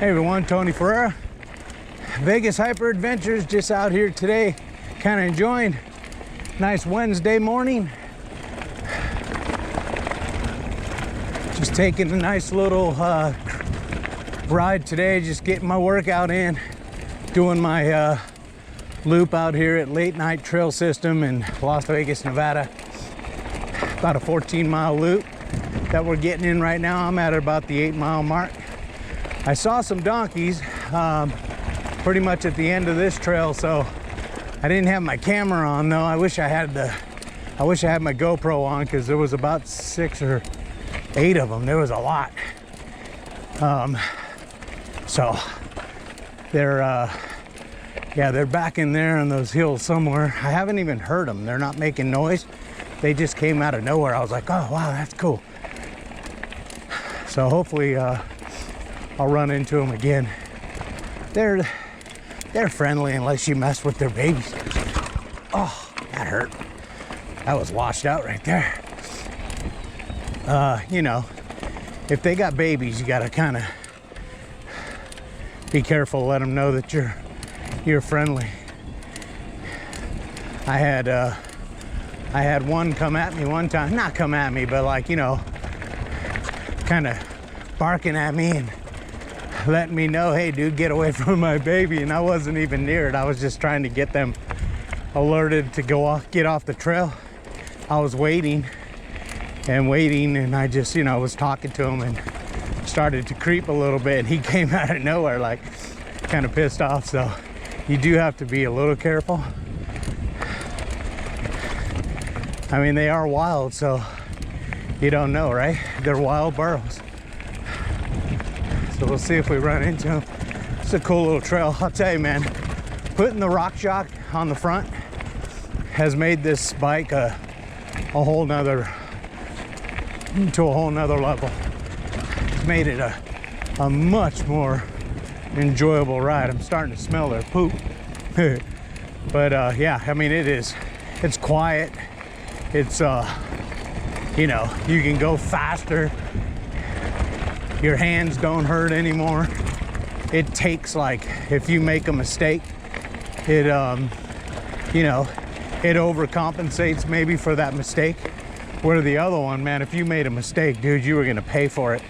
Hey everyone, Tony Ferreira, Vegas Hyper Adventures, just out here today, kind of enjoying nice Wednesday morning. Just taking a nice little ride today, just getting my workout in, doing my loop out here at Late Night Trail System in Las Vegas, Nevada. About a 14-mile loop that we're getting in right now. I'm at about the 8-mile mark. I saw some donkeys pretty much at the end of this trail, so I didn't have my camera on though. I wish I had my GoPro on, because there was about 6 or 8 of them. There was a lot. So they're they're back in there in those hills somewhere. I haven't even heard them. They're not making noise. They just came out of nowhere. I was like, oh wow, that's cool. So hopefully I'll run into them again. They're friendly unless you mess with their babies. Oh, that hurt. That was washed out right there. You know, if they got babies, you gotta kind of be careful. Let them know that you're friendly. I had one come at me one time. Not come at me, but like, you know, kind of barking at me and letting me know, hey dude, get away from my baby. And I wasn't even near it. I was just trying to get them alerted to get off the trail. I was waiting, and I just, you know, was talking to him and started to creep a little bit, and he came out of nowhere, like kind of pissed off. So you do have to be a little careful. I mean, they are wild, so you don't know, right? They're wild burros. So we'll see if we run into them. It's a cool little trail. I'll tell you, man, putting the rock shock on the front has made this bike to a whole nother level. It's made it a much more enjoyable ride. I'm starting to smell their poop. But yeah, I mean, it's quiet. It's you know, you can go faster. Your hands don't hurt anymore. It takes, like, if you make a mistake, it you know, it overcompensates maybe for that mistake. Where the other one, man, if you made a mistake, dude, you were gonna pay for it.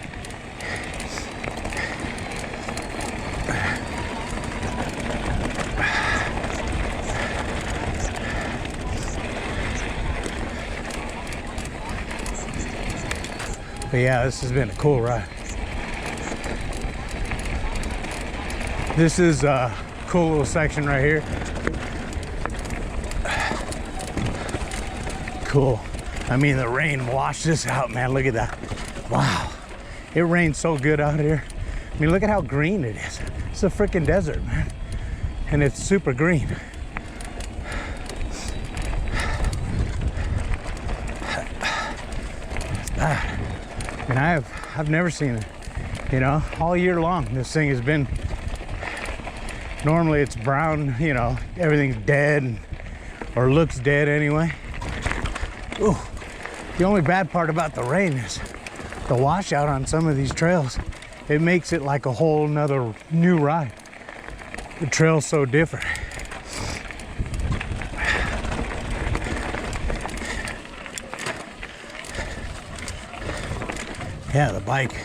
But yeah, this has been a cool ride. This is a cool little section right here. Cool. I mean, the rain washed this out, man. Look at that. Wow. It rained so good out here. I mean, look at how green it is. It's a freaking desert, man. And it's super green. It's bad. And I've never seen it, you know, all year long. This thing has been, normally it's brown, you know, everything's dead, or looks dead anyway. Ooh, the only bad part about the rain is the washout on some of these trails. It makes it like a whole nother new ride. The trail's so different. Yeah, the bike,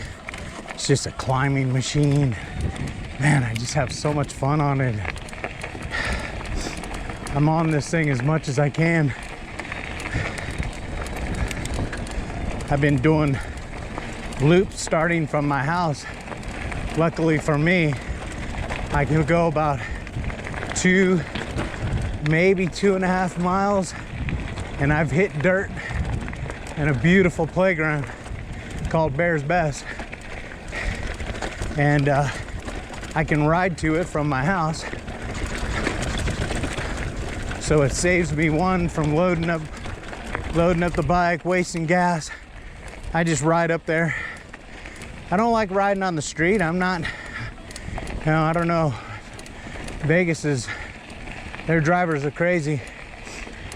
it's just a climbing machine. Man, I just have so much fun on it. I'm on this thing as much as I can. I've been doing loops starting from my house. Luckily for me, I can go about 2, maybe 2.5 miles, and I've hit dirt and a beautiful playground called Bear's Best, and I can ride to it from my house, so it saves me one from loading up the bike, wasting gas. I just ride up there. I don't like riding on the street. I'm not, you know, I don't know. Vegas is, their drivers are crazy.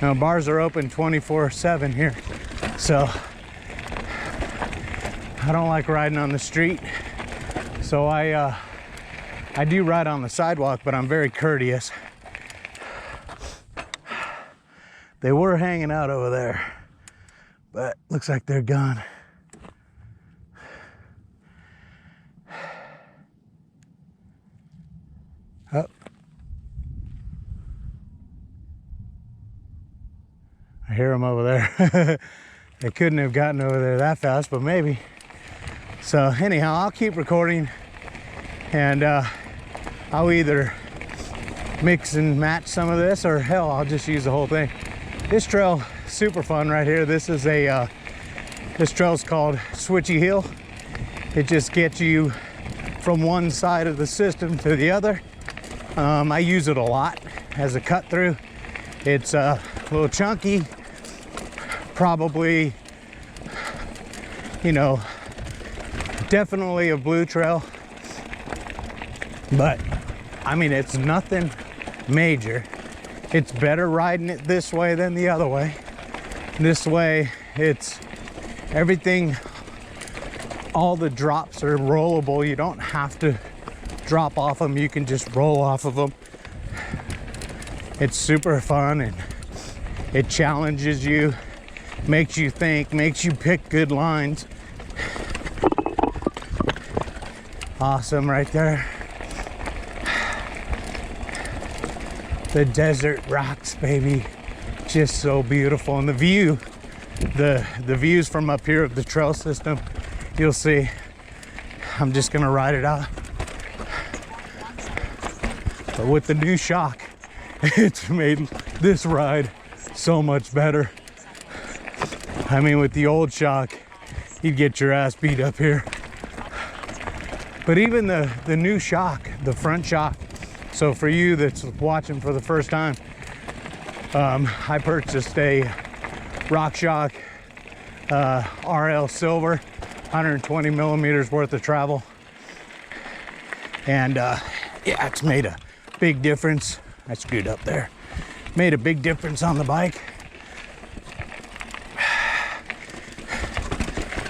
You know, bars are open 24/7 here, so I don't like riding on the street. So I I do ride on the sidewalk, but I'm very courteous. They were hanging out over there, but looks like they're gone. Oh. I hear them over there. They couldn't have gotten over there that fast, but maybe. So anyhow, I'll keep recording, and I'll either mix and match some of this, or hell, I'll just use the whole thing. This trail, super fun right here. This is a, this trail's called Switchy Hill. It just gets you from one side of the system to the other. I use it a lot as a cut through. It's a little chunky, probably, you know, definitely a blue trail, but I mean, it's nothing major. It's better riding it this way than the other way. This way, it's everything, all the drops are rollable. You don't have to drop off them, you can just roll off of them. It's super fun, and it challenges you, makes you think, makes you pick good lines. Awesome right there. The desert rocks, baby. Just so beautiful. And the view, the views from up here of the trail system, you'll see. I'm just gonna ride it out. But with the new shock, it's made this ride so much better. I mean, with the old shock, you'd get your ass beat up here. But even the new shock, the front shock, so for you that's watching for the first time, I purchased a RockShox RL Silver, 120 millimeters worth of travel. And yeah, it's made a big difference. I screwed up there. Made a big difference on the bike.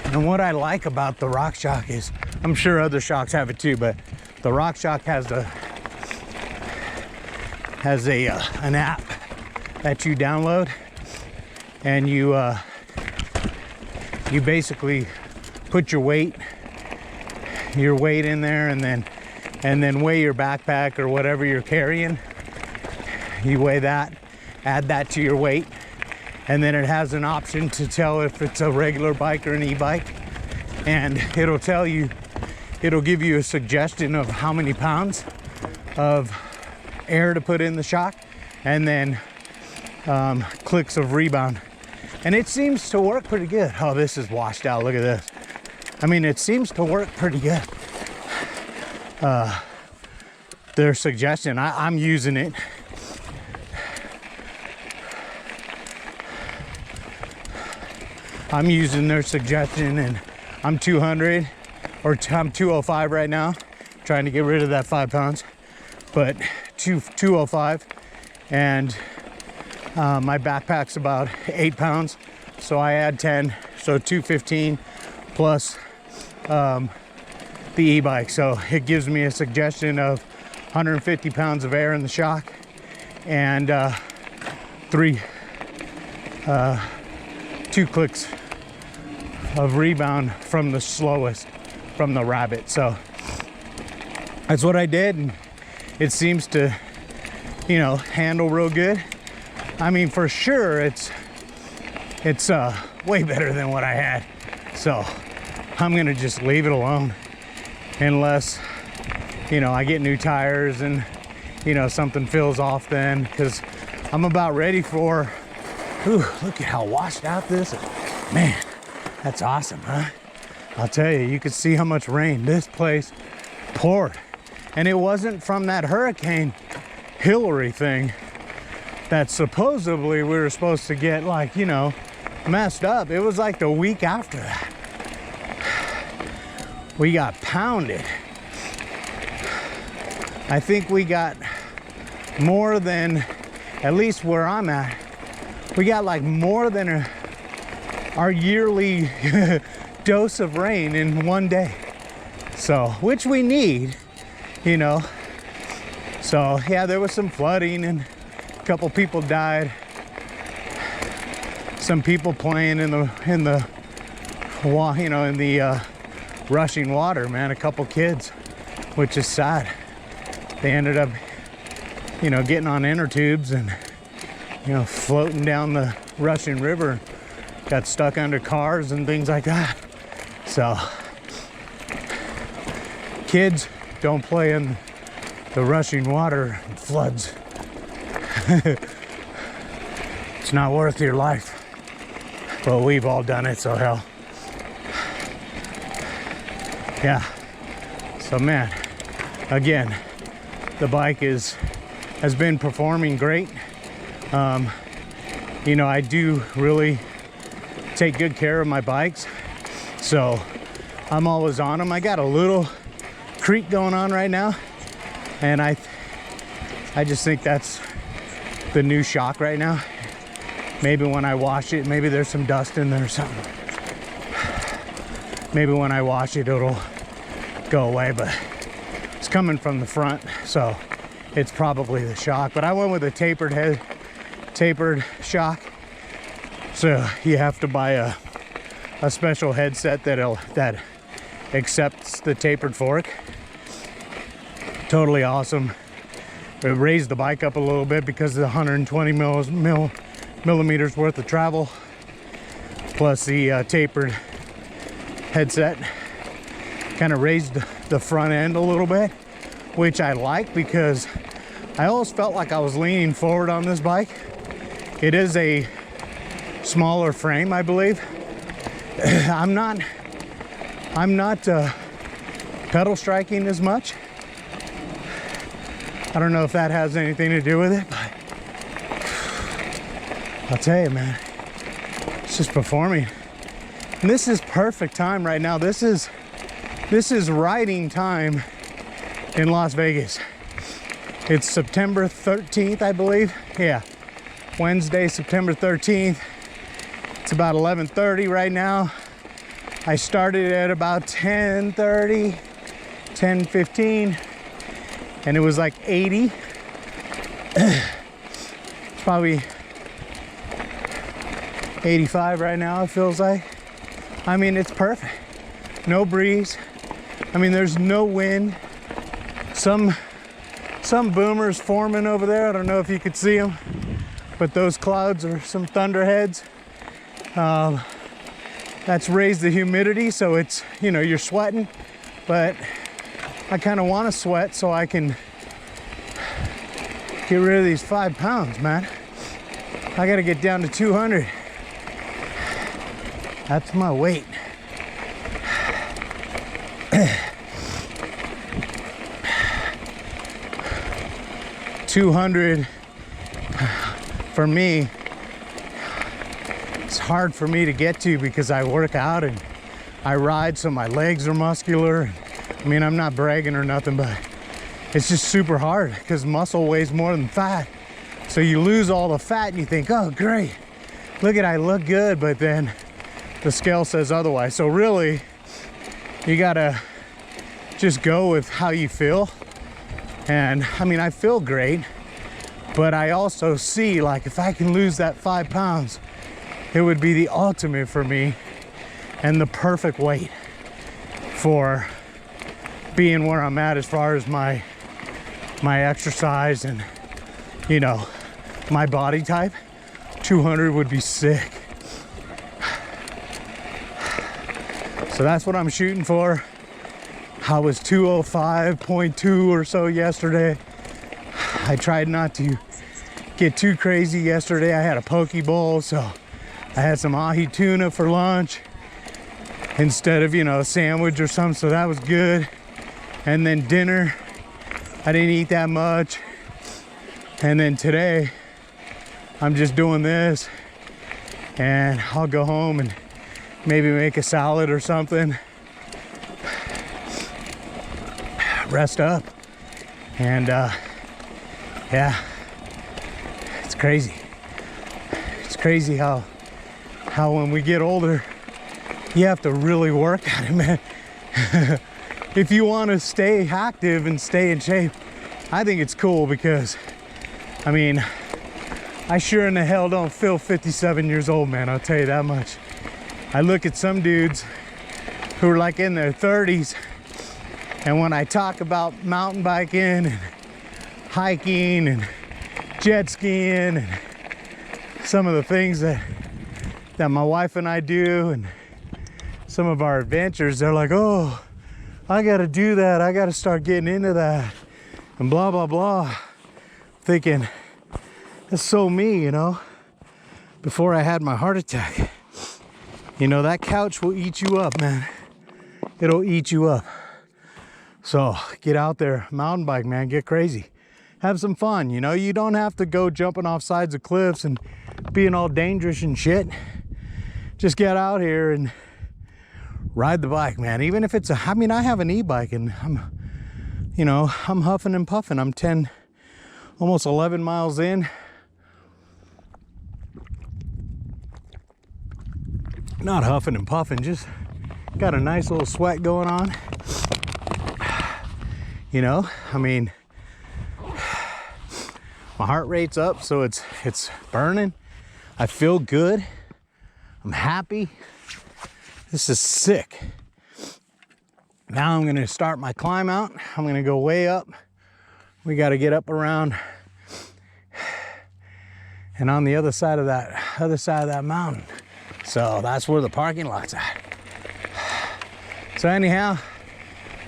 And what I like about the RockShox is, I'm sure other shocks have it too, but the RockShox has an app that you download, and you basically put your weight in there, and then weigh your backpack or whatever you're carrying. You weigh that, add that to your weight, and then it has an option to tell if it's a regular bike or an e-bike, and it'll tell you, it'll give you a suggestion of how many pounds of air to put in the shock, and then clicks of rebound. And it seems to work pretty good. Oh, this is washed out. Look at this. I mean, it seems to work pretty good. Their suggestion, I'm using it. I'm using their suggestion, and I'm 200, or I'm 205 right now, trying to get rid of that 5 pounds, but 205, and my backpack's about 8 pounds, so I add 10, so 215 plus the e-bike. So it gives me a suggestion of 150 pounds of air in the shock, and 2 clicks of rebound from the slowest, from the rabbit. So that's what I did, and it seems to, you know, handle real good. I mean, for sure, it's way better than what I had. So I'm gonna just leave it alone, unless, you know, I get new tires and, you know, something feels off then, because I'm about ready for, ooh, look at how washed out this is. Man, that's awesome, huh? I'll tell you, you could see how much rain this place poured. And it wasn't from that Hurricane Hillary thing that supposedly we were supposed to get, like, you know, messed up. It was like the week after that. We got pounded. I think we got more than, at least where I'm at, we got like more than our yearly dose of rain in one day. So, which we need. you know. So yeah, there was some flooding and a couple people died. Some people playing in the you know, in the rushing water, man. A couple kids, which is sad. They ended up, you know, getting on inner tubes and, you know, floating down the rushing river. Got stuck under cars and things like that. So kids, don't play in the rushing water and floods. It's not worth your life. But we've all done it, so hell. Yeah. So man, again, the bike has been performing great. You know, I do really take good care of my bikes, so I'm always on them. I got a little creak going on right now, and I just think that's the new shock right now. Maybe when I wash it, maybe there's some dust in there or something. Maybe when I wash it, it'll go away, but it's coming from the front, so it's probably the shock. But I went with a tapered shock. So you have to buy a special headset that accepts the tapered fork. Totally awesome. It raised the bike up a little bit because of the 120 millimeters worth of travel, plus the tapered headset kind of raised the front end a little bit, which I like because I always felt like I was leaning forward on this bike. It is a smaller frame, I believe. I'm not pedal striking as much. I don't know if that has anything to do with it, but I'll tell you, man, it's just performing. And this is perfect time right now. This is riding time in Las Vegas. It's September 13th, I believe. Yeah, Wednesday, September 13th. It's about 11:30 right now. I started at about 10:30, 10:15, and it was like 80. It's probably 85 right now, it feels like. I mean, it's perfect. No breeze. I mean, there's no wind. Some boomers forming over there. I don't know if you could see them, but those clouds are some thunderheads. That's raised the humidity, so it's, you know, you're sweating, but I kind of want to sweat so I can get rid of these 5 pounds, man. I got to get down to 200. That's my weight. $200 for me. It's hard for me to get to because I work out and I ride, so my legs are muscular. I mean, I'm not bragging or nothing, but it's just super hard because muscle weighs more than fat. So you lose all the fat and you think, oh, great, look at, I look good, but then the scale says otherwise. So really, you gotta just go with how you feel. And I mean, I feel great, but I also see, like, if I can lose that 5 pounds, it would be the ultimate for me and the perfect weight for being where I'm at as far as my exercise and, you know, my body type. 200 would be sick. So that's what I'm shooting for. I was 205.2 or so yesterday. I tried not to get too crazy yesterday. I had a poke bowl, so I had some ahi tuna for lunch instead of, you know, a sandwich or something, so that was good. And then dinner, I didn't eat that much. And then today, I'm just doing this, and I'll go home and maybe make a salad or something. Rest up. And yeah, it's crazy. It's crazy how when we get older, you have to really work at it, man. if you want to stay active and stay in shape, I think it's cool because, I mean, I sure in the hell don't feel 57 years old, man. I'll tell you that much. I look at some dudes who are like in their 30s, and when I talk about mountain biking and hiking and jet skiing and some of the things that my wife and I do and some of our adventures, they're like, oh, I gotta do that, I gotta start getting into that, and blah blah blah. Thinking, that's so me, you know. Before I had my heart attack, you know, that couch will eat you up, man. It'll eat you up. So get out there, mountain bike, man, get crazy, have some fun. You know, you don't have to go jumping off sides of cliffs and being all dangerous and shit. Just get out here and ride the bike, man. Even if it's a, I mean, I have an e-bike and I'm huffing and puffing. I'm 10, almost 11 miles in. Not huffing and puffing, just got a nice little sweat going on. You know, I mean, my heart rate's up, so it's burning. I feel good. I'm happy. This is sick. Now I'm gonna start my climb out. I'm gonna go way up. We gotta get up around and on the other side of that mountain. So that's where the parking lot's at. So anyhow,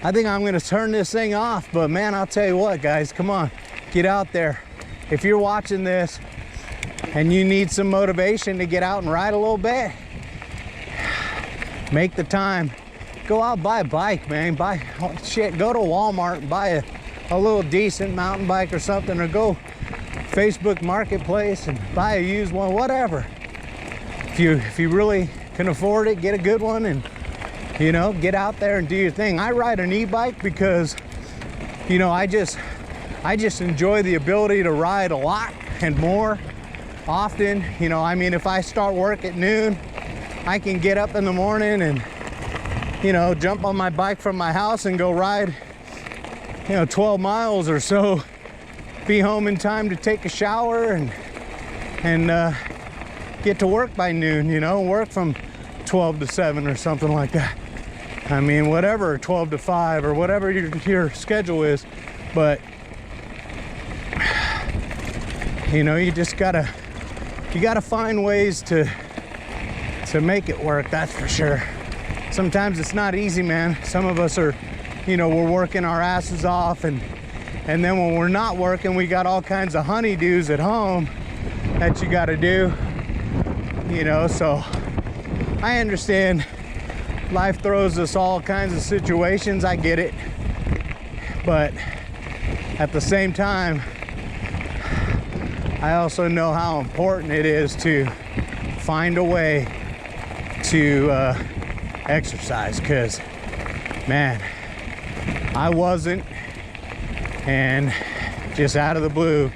I think I'm gonna turn this thing off, but man, I'll tell you what, guys, come on, get out there. If you're watching this and you need some motivation to get out and ride a little bit, make the time. Go out, buy a bike, man. Buy shit, go to Walmart and buy a little decent mountain bike or something, or go Facebook Marketplace and buy a used one, whatever. If you really can afford it, get a good one and, you know, get out there and do your thing. I ride an e-bike because, you know, I just enjoy the ability to ride a lot and more often. You know, I mean, if I start work at noon, I can get up in the morning and, you know, jump on my bike from my house and go ride, you know, 12 miles or so, be home in time to take a shower and get to work by noon, you know, work from 12 to 7 or something like that. I mean, whatever, 12 to 5 or whatever your schedule is. But, you know, you gotta find ways to make it work, that's for sure. Sometimes it's not easy, man. Some of us are, you know, we're working our asses off, and then when we're not working, we got all kinds of honeydews at home that you gotta do, you know. So I understand life throws us all kinds of situations, I get it, but at the same time, I also know how important it is to find a way to exercise, because man, I wasn't, and just out of the blue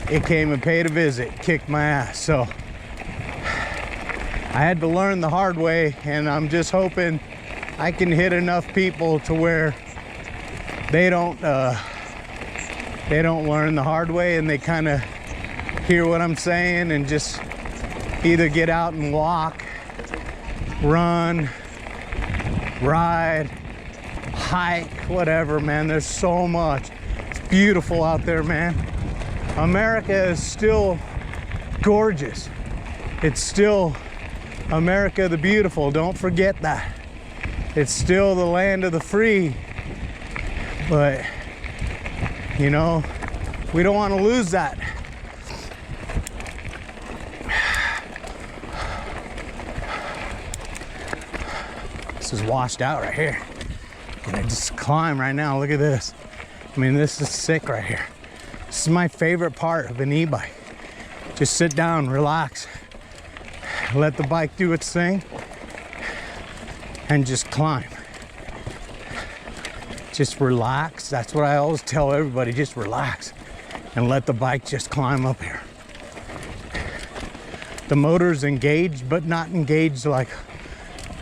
it came and paid a visit, kicked my ass. So I had to learn the hard way, and I'm just hoping I can hit enough people to where they don't learn the hard way, and they kind of hear what I'm saying and just either get out and walk, run, ride, hike, whatever, man. There's so much. It's beautiful out there, man. America is still gorgeous. It's still America the beautiful. Don't forget that. It's still the land of the free. But, you know, we don't want to lose that. This is washed out right here. And I just climb right now. Look at this. I mean, this is sick right here. This is my favorite part of an e-bike. Just sit down, relax, let the bike do its thing, and just climb. Just relax. That's what I always tell everybody, just relax and let the bike just climb up here. The motor's engaged, but not engaged like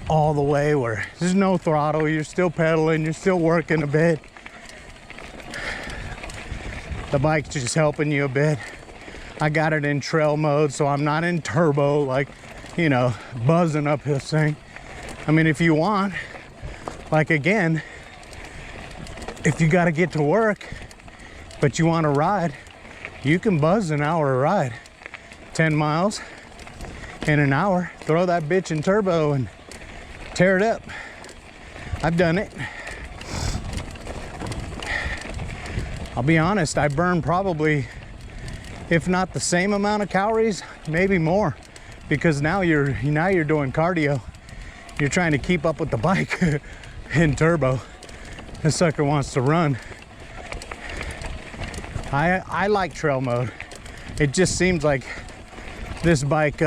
all the way where there's no throttle, you're still pedaling, you're still working a bit. The bike's just helping you a bit. I got it in trail mode, so I'm not in turbo, like, you know, buzzing up this thing. I mean, if you want, like, again, if you got to get to work, but you want to ride, you can buzz an hour ride. 10 miles in an hour, throw that bitch in turbo and tear it up. I've done it. I'll be honest, I burn probably, if not the same amount of calories, maybe more, because now you're doing cardio. You're trying to keep up with the bike in turbo. This sucker wants to run. I like trail mode. It just seems like this bike,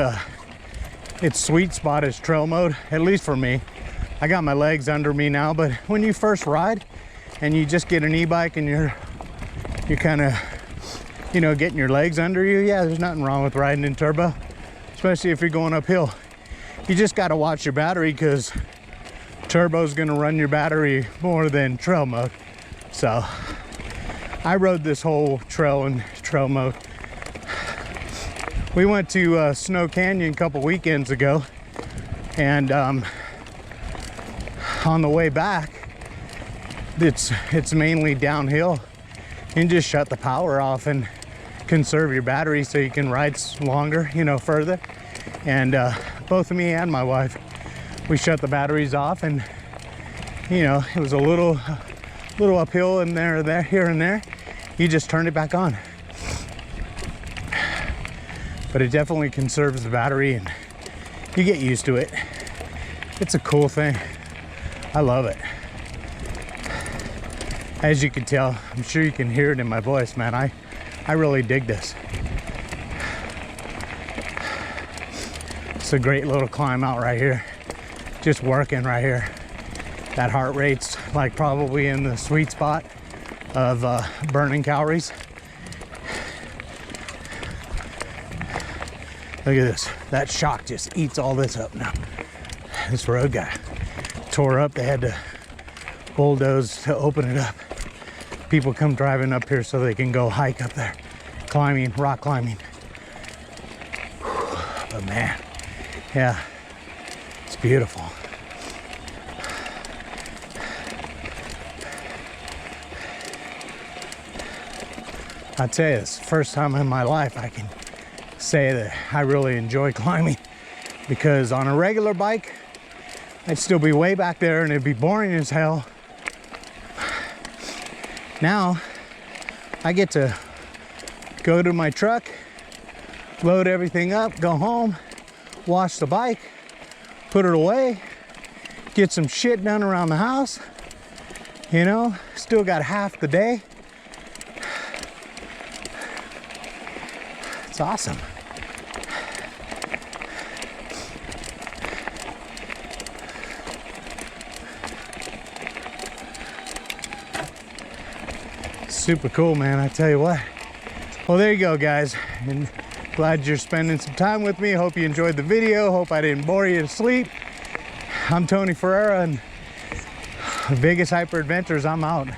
its sweet spot is trail mode, at least for me. I got my legs under me now, but when you first ride and you just get an e-bike and you're kind of, you know, getting your legs under you, yeah, there's nothing wrong with riding in turbo, especially if you're going uphill. You just got to watch your battery, because turbo's going to run your battery more than trail mode. So I rode this whole trail in trail mode. We went to Snow Canyon a couple weekends ago, and on the way back, it's mainly downhill. You can just shut the power off and conserve your battery so you can ride longer, you know, further. And both me and my wife, we shut the batteries off, and you know, it was a little uphill and there, here and there. You just turn it back on. But it definitely conserves the battery, and you get used to it. It's a cool thing. I love it. As you can tell, I'm sure you can hear it in my voice, man. I really dig this. It's a great little climb out right here. Just working right here. That heart rate's like probably in the sweet spot of burning calories. Look at this. That shock just eats all this up now. This road got tore up. They had to bulldoze to open it up. People come driving up here so they can go hike up there. Climbing, rock climbing. But man, yeah, it's beautiful. I tell you, it's the first time in my life I can say that I really enjoy climbing, because on a regular bike I'd still be way back there and it'd be boring as hell. Now I get to go to my truck, load everything up, go home, wash the bike, put it away, get some shit done around the house, you know, still got half the day. It's awesome. Super cool, man, I tell you what. Well, there you go, guys, and glad you're spending some time with me. Hope you enjoyed the video. Hope I didn't bore you to sleep. I'm Tony Ferreira, and Vegas Hyper Adventures, I'm out.